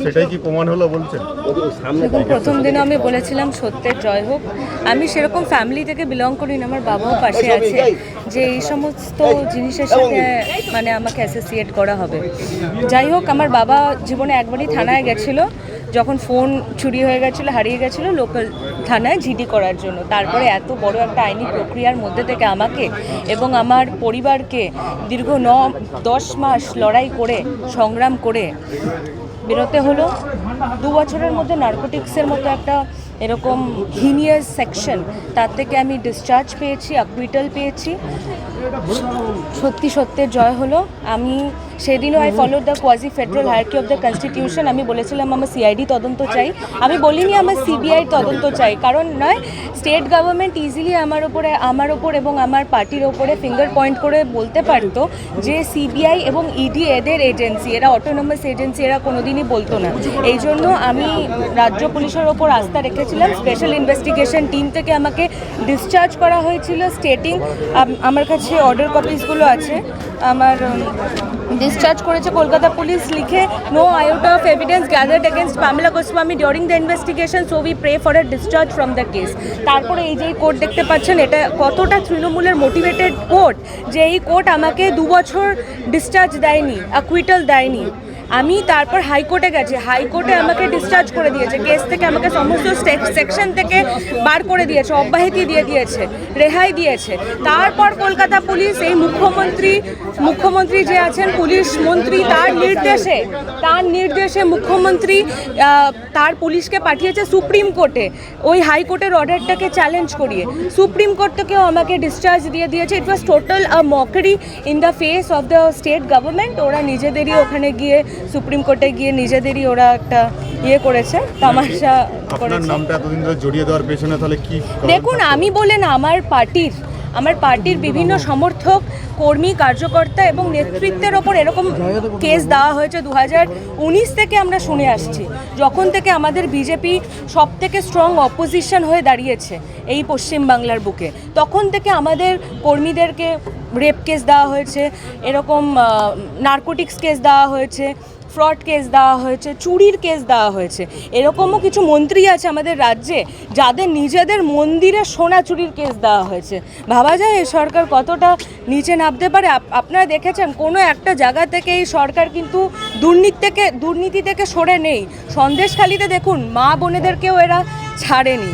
সেটাই কি প্রমাণ হলো বলছেন? দেখুন, প্রথম দিনে আমি বলেছিলাম সত্যের জয় হোক। আমি সেরকম ফ্যামিলি থেকে বিলং করি না, আমার বাবাও পাশে আছে যে এই সমস্ত জিনিসের সাথে মানে আমাকে অ্যাসোসিয়েট করা হবে। যাই হোক, আমার বাবা জীবনে একবারই থানায় গেছিলো, যখন ফোন চুরি হয়ে গেছিলো, হারিয়ে গেছিলো লোকাল থানায় জিডি করার জন্য। তারপরে এত বড় একটা আইনি প্রক্রিয়ার মধ্যে থেকে আমাকে এবং আমার পরিবারকে দীর্ঘ 9-10 মাস লড়াই করে সংগ্রাম করে বেরোতে হলো। 2 বছরের মধ্যে নার্কোটিক্সের মতো একটা এরকম হিনিয়াস সেকশন, তার থেকে আমি ডিসচার্জ পেয়েছি, অ্যাকুইটাল পেয়েছি। সত্যি সত্যের জয় হলো। আমি সেদিনও I followed the quasi federal hierarchy of the constitution. আমি বলেছিলাম আমার সিআইডি তদন্ত চাই, আমি বলিনি আমার সিবিআই তদন্ত চাই। কারণ নয়, স্টেট গভর্নমেন্ট ইজিলি আমার ওপর এবং আমার পার্টির ওপরে ফিঙ্গার পয়েন্ট করে বলতে পারতো যে সিবিআই এবং ইডি এদের এজেন্সি, এরা অটোনমাস এজেন্সি, এরা কোনোদিনই বলতো না। এই জন্য আমি রাজ্য পুলিশের ওপর আস্থা রেখেছিলাম। স্পেশাল ইনভেস্টিগেশন টিম থেকে আমাকে ডিসচার্জ করা হয়েছিল স্টেটিং, আমার কাছে অর্ডার কপিসগুলো আছে, আমার ডিসচার্জ করেছে কলকাতা পুলিশ লিখে, no iota of evidence gathered against Pamela Goswami during the investigation, so we pray for a discharge from the case. তারপরে এই যে কোর্ট দেখতে পাচ্ছেন, এটা কতটা তৃণমূলের মোটিভেটেড কোর্ট যে এই কোর্ট আমাকে 2 বছর ডিসচার্জ দেয়নি, অ্যাকুইটাল দেয়নি। আমি তারপর হাইকোর্টে গেছি, হাইকোর্টে আমাকে ডিসচার্জ করে দিয়েছে, কেস থেকে আমাকে সমস্ত সেকশন থেকে বার করে দিয়েছে, অব্যাহতি দিয়ে দিয়েছে, রেহাই দিয়েছে। তারপর কলকাতা পুলিশ, এই মুখ্যমন্ত্রী যে আছেন পুলিশ মন্ত্রী, তার নির্দেশে মুখ্যমন্ত্রী তার পুলিশকে পাঠিয়েছে সুপ্রিম কোর্টে, ওই হাইকোর্টের অর্ডারটাকে চ্যালেঞ্জ করিয়ে সুপ্রিম কোর্ট থেকেও আমাকে ডিসচার্জ দিয়ে দিয়েছে। It was total a mockery in the face of the state government. ওরা নিজেদেরই ওখানে গিয়ে সুপ্রিম কোর্টে গিয়ে নিজেদেরই ওরা একটা করেছে, তামাশা করেছে। নামটা এতদিন ধরে জড়িয়ে দেওয়ার পেছনে তাহলে কি? দেখুন, আমি বলে না, আমার পার্টির বিভিন্ন সমর্থক, কর্মী, কার্যকর্তা এবং নেতৃত্বের ওপর এরকম কেস দেওয়া হয়েছে 2019 থেকে আমরা শুনে আসছি, যখন থেকে আমাদের বিজেপি সব থেকে স্ট্রং অপোজিশন হয়ে দাঁড়িয়েছে এই পশ্চিমবাংলার বুকে, তখন থেকে আমাদের কর্মীদেরকে রেপ কেস দেওয়া হয়েছে, এরকম নার্কোটিক্স কেস দেওয়া হয়েছে, ফ্রড কেস দেওয়া হয়েছে, চুরির কেস দেওয়া হয়েছে। এরকমও কিছু মন্ত্রী আছে আমাদের রাজ্যে যাদের নিজেদের মন্দিরে সোনা চুরির কেস দেওয়া হয়েছে। ভাবা যায় এই সরকার কতটা নিচে নামতে পারে। আপনারা দেখেছেন কোনো একটা জায়গা থেকে এই সরকার কিন্তু দুর্নীতি থেকে সরে নেই। সন্দেশখালিতে দেখুন, মা বোনেদেরকেও এরা ছাড়েনি।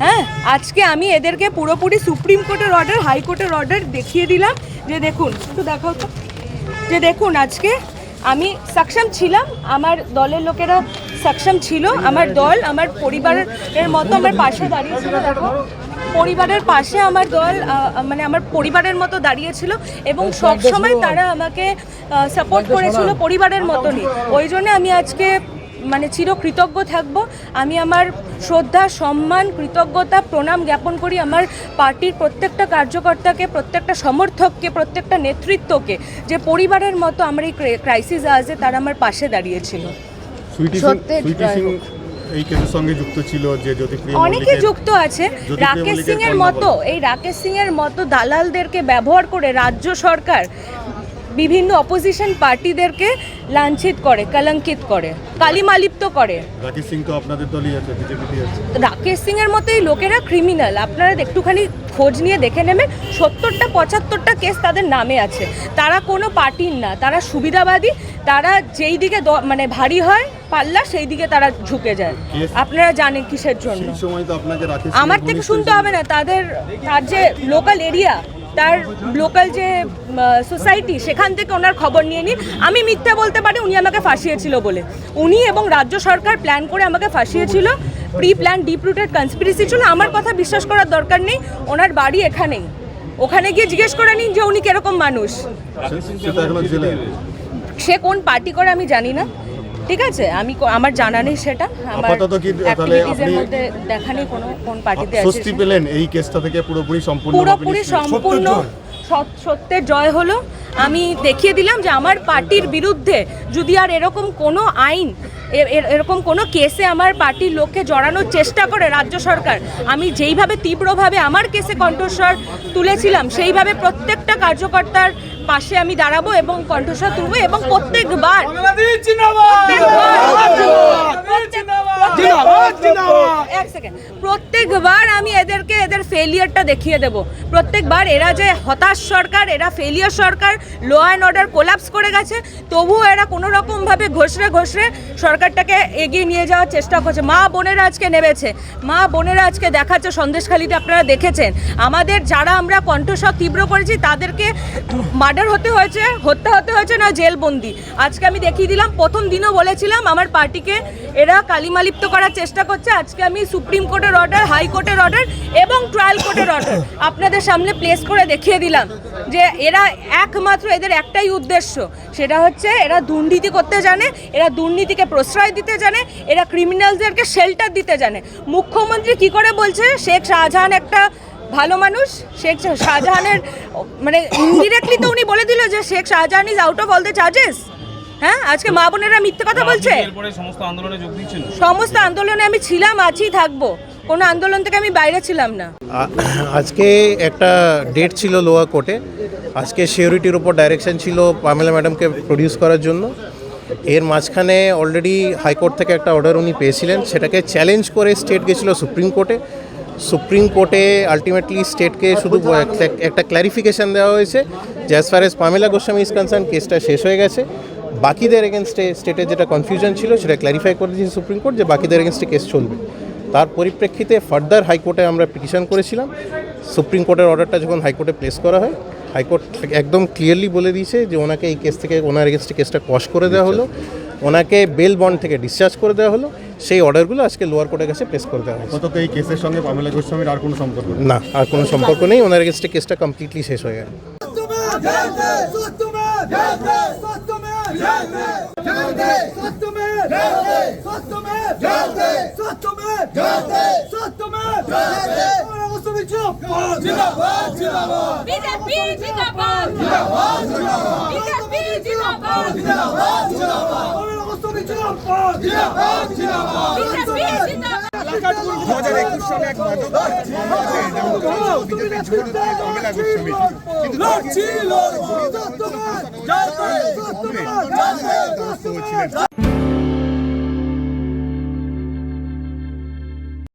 হ্যাঁ, আজকে আমি এদেরকে পুরোপুরি সুপ্রিম কোর্টের অর্ডার, হাইকোর্টের অর্ডার দেখিয়ে দিলাম যে দেখুন, একটু দেখাও তো, যে দেখুন আজকে আমি সক্ষম ছিলাম, আমার দলের লোকেরা সক্ষম ছিল, আমার দল আমার পরিবারের মতো আমার পাশে দাঁড়িয়েছিল। দেখো, পরিবারের পাশে আমার দল মানে আমার পরিবারের মতো দাঁড়িয়েছিল এবং সব সময় তারা আমাকে সাপোর্ট করেছিল পরিবারের মতনই। ওই জন্য আমি আজকে মানে চিরকৃতজ্ঞ থাকবো। আমি আমার শ্রদ্ধা, সম্মান, কৃতজ্ঞতা, প্রণাম জ্ঞাপন করি আমার পার্টির প্রত্যেকটা কার্যকর্তাকে, প্রত্যেকটা সমর্থককে, প্রত্যেকটা নেতৃত্বকে, যে পরিবারের মতো আমার এই ক্রাইসিস আজে তারা আমার পাশে দাঁড়িয়েছিল। এই কেসের সঙ্গে যুক্ত ছিল যে অনেকে যুক্ত আছে। রাকেশ সিং এর মতো দালালদেরকে ব্যবহার করে রাজ্য সরকার বিভিন্ন অপোজিশন পার্টিদেরকে লাঞ্ছিত করে, কলঙ্কিত করে, কালিমালিপ্ত করে। রাকেশ সিং তো আপনাদের দলই আছে, বিজেপিতে আছে। রাকেশ সিং এর মতো এই লোকেরা ক্রিমিনাল, আপনারা একটুখানি খোঁজ নিয়ে দেখে নেবেন। 70টা-75টা কেস তাদের নামে আছে। তারা কোনো পার্টির না, তারা সুবিধাবাদী। তারা যেই দিকে মানে ভারী হয় পাল্লা, সেই দিকে তারা ঝুঁকে যায়। আপনারা জানেন কিসের জন্য। আমার থেকে শুনতে হবে না, তার যে লোকাল এরিয়া, তার লোকাল যে সোসাইটি, সেখান থেকে ওনার খবর নিয়ে নিন। আমি মিথ্যা বলতে পারি উনি আমাকে ফাঁসিয়েছিল বলে। উনি এবং রাজ্য সরকার প্ল্যান করে আমাকে ফাঁসিয়েছিল, pre plan deep rooted conspiracy ছিল। আমার কথা বিশ্বাস করার দরকার নেই, ওনার বাড়ি এখানেই, ওখানে গিয়ে জিজ্ঞেস করে নিন যে উনি কিরকম মানুষ। সে কোন পার্টি করে আমি জানি না, ঠিক আছে, আমার জানা নেই সেটা। আমার অ্যাক্টিভিটিজের মধ্যে দেখা নেই কোন পার্টিতে আছে। স্বস্তি পেলেন এই কেসটা থেকে? পুরোপুরি সম্পূর্ণ সত্যের জয় হলো। আমি দেখিয়ে দিলাম যে আমার পার্টির বিরুদ্ধে যদি আর এরকম কোনো আইন, এরকম কোনো কেসে আমার পার্টির লোককে জড়ানোর চেষ্টা করে রাজ্য সরকার, আমি যেইভাবে তীব্রভাবে আমার কেসে কণ্ঠস্বর তুলেছিলাম, সেইভাবে প্রত্যেকটা কার্যকর্তার পাশে আমি দাঁড়াবো এবং কণ্ঠস্বর তুলবো এবং প্রত্যেকবার সেকেন্ড, প্রত্যেকবার আমি এদেরকে এদের ফেলিয়ারটা দেখিয়ে দেব। প্রত্যেকবার এরা যে হতাশ সরকার, এরা ফেলিয়ার সরকার, ল অ্যান্ড অর্ডার কোলাপস করে গেছে, তবুও এরা কোনো রকমভাবে ঘষড়ে সরকারটাকে এগিয়ে নিয়ে যাওয়ার চেষ্টা করছে। মা বোনেরা আজকে নেমেছে, মা বোনেরা আজকে দেখাচ্ছে সন্দেশখালিতে, আপনারা দেখেছেন। আমাদের যারা আমরা কণ্ঠস্বর তীব্র করেছি তাদেরকে মার্ডার হতে হয়েছে, হত্যা হতে হয়েছে, না জেলবন্দি। আজকে আমি দেখিয়ে দিলাম, প্রথম দিনও বলেছিলাম আমার পার্টিকে এরা কালিমালিপ্ত করার চেষ্টা করছে। আজকে আমি সুপ্রিম কোর্টের অর্ডার, হাইকোর্টের অর্ডার এবং ট্রায়াল কোর্টের অর্ডার আপনাদের সামনে প্লেস করে দেখিয়ে দিলাম যে এরা একমাত্র এদের একটাই উদ্দেশ্য, সেটা হচ্ছে এরা দুর্নীতি করতে জানে, এরা দুর্নীতিকে প্রশ্রয় দিতে জানে, এরা ক্রিমিনালসদেরকে শেল্টার দিতে জানে। মুখ্যমন্ত্রী কি করে বলছে শেখ শাহজাহান একটা ভালো মানুষ? শেখ শাহজাহানের মানে ইনডিরেক্টলি তো উনি বলে দিল যে Sheikh Shahjahan is out of all the charges. হ্যাঁ, আজকে মা বোনেরা মিথ্যে কথা বলছে। সমস্ত আন্দোলনে আমি ছিলাম, আছি, থাকবো। কোনো আন্দোলন থেকে আমি বাইরে ছিলাম না। আজকে একটা ডেট ছিল লোয়ার কোর্টে, আজকে সিকিউরিটির উপর ডাইরেকশন ছিল পামেলা ম্যাডামকে প্রডিউস করার জন্য। এর মাঝখানে অলরেডি হাইকোর্ট থেকে একটা অর্ডার উনি পেয়েছিলেন, সেটাকে চ্যালেঞ্জ করে স্টেট গেছিলো সুপ্রিম কোর্টে। সুপ্রিম কোর্টে আলটিমেটলি স্টেটকে শুধু একটা ক্ল্যারিফিকেশান দেওয়া হয়েছে যে as far age Pamela Goswami is concern কেসটা শেষ হয়ে গেছে। বাকিদের এগেনস্টে স্টেটের যেটা কনফিউশন ছিল সেটা ক্ল্যারিফাই করে দিয়েছে সুপ্রিম কোর্ট যে বাকিদের এগেনস্টে কেস চলবে। তার পরিপ্রেক্ষিতে ফার্দার হাইকোর্টে আমরা পিটিশন করেছিলাম। সুপ্রিম কোর্টের অর্ডারটা যখন হাইকোর্টে প্লেস করা হয়, হাইকোর্ট একদম ক্লিয়ারলি বলে দিয়েছে যে ওনাকে এই কেস থেকে, ওনার এগেনস্টে কেসটা কশ করে দেওয়া হলো, ওনাকে বেল বন্ড থেকে ডিসচার্জ করে দেওয়া হলো। সেই অর্ডারগুলো আজকে লোয়ার কোর্টের কাছে প্লেস করে দেওয়া হয়েছে। অন্তত এই কেসের সঙ্গে পামেলা গোস্বামীর আর কোনো সম্পর্ক নেই? না, আর কোনো সম্পর্ক নেই। ওনার এগেনস্টে কেসটা কমপ্লিটলি শেষ হয়ে গেছে।